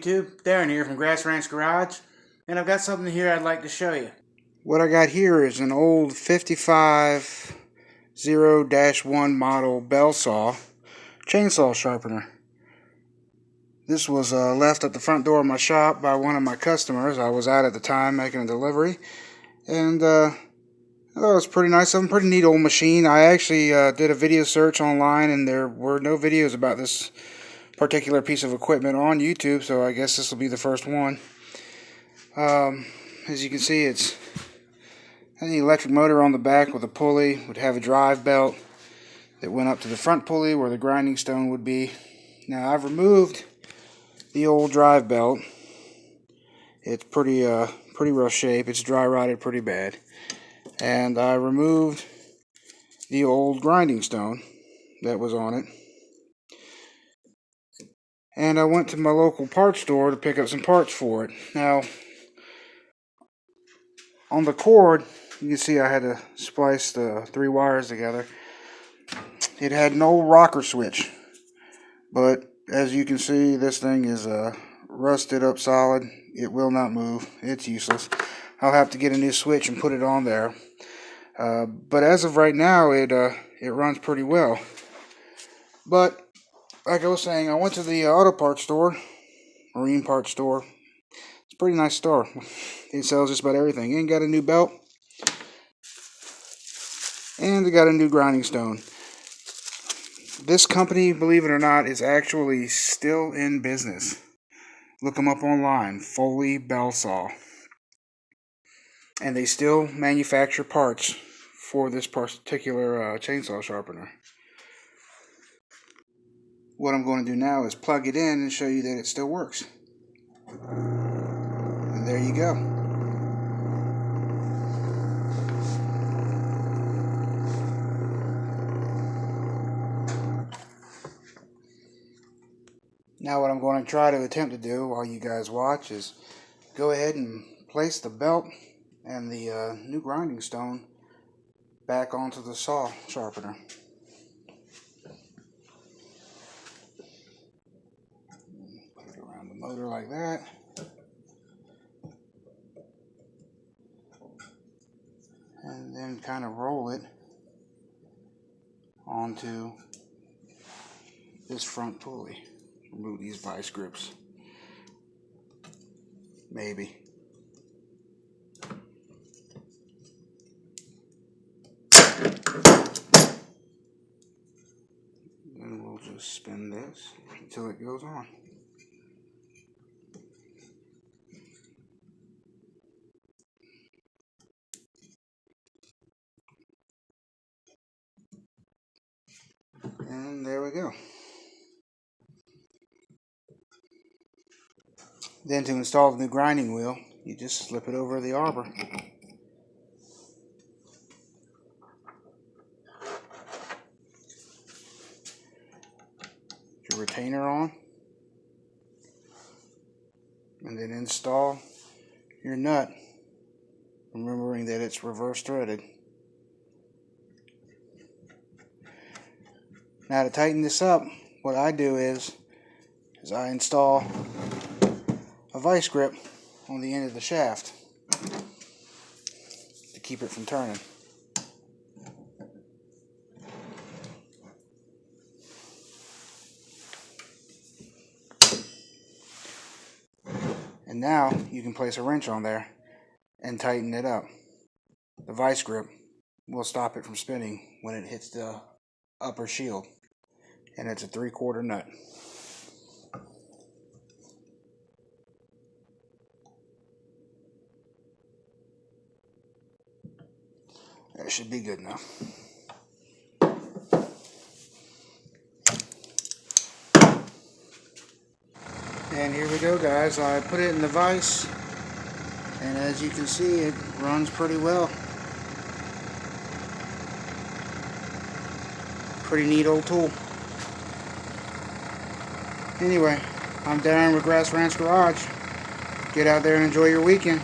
YouTube? Darren here from Grass Ranch Garage, and I've got something here I'd like to show you. What I got here is an old 55 0-1 model Belsaw chainsaw sharpener. This was left at the front door of my shop by one of my customers. I was out at the time making a delivery, and I thought it was pretty nice. It's a pretty neat old machine. I actually did a video search online, and there were no videos about this particular piece of equipment on YouTube, so I guess this will be the first one. As you can see, it's an electric motor on the back with a pulley. Would have a drive belt that went up to the front pulley where the grinding stone would be. Now I've removed the old drive belt. It's pretty rough shape. It's dry rotted pretty bad. And I removed the old grinding stone that was on it. And I went to my local parts store to pick up some parts for it. Now, on the cord, you can see I had to splice the 3 wires together. It had an old rocker switch, but as you can see, this thing is rusted up solid. It will not move. It's useless. I'll have to get a new switch and put it on there. But as of right now, it runs pretty well. But like I was saying, I went to the auto parts store, marine parts store. It's a pretty nice store. It sells just about everything. And got a new belt. And they got a new grinding stone. This company, believe it or not, is actually still in business. Look them up online, Foley-Belsaw. And they still manufacture parts for this particular chainsaw sharpener. What I'm going to do now is plug it in and show you that it still works. And there you go. Now what I'm going to try to attempt to do while you guys watch is go ahead and place the belt and the new grinding stone back onto the saw sharpener. Motor like that, and then kind of roll it onto this front pulley. Remove these vice grips, maybe. And we'll just spin this until it goes on. And there we go. Then to install the new grinding wheel, you just slip it over the arbor. Your retainer on. And then install your nut, remembering that it's reverse threaded. Now to tighten this up, what I do is I install a vice grip on the end of the shaft to keep it from turning. And now you can place a wrench on there and tighten it up. The vice grip will stop it from spinning when it hits the upper shield, and it's a 3/4 nut. That should be good enough. And here we go, guys. I put it in the vise, and as you can see, it runs pretty well. Pretty neat old tool. Anyway, I'm Darren with Grass Ranch Garage. Get out there and enjoy your weekend.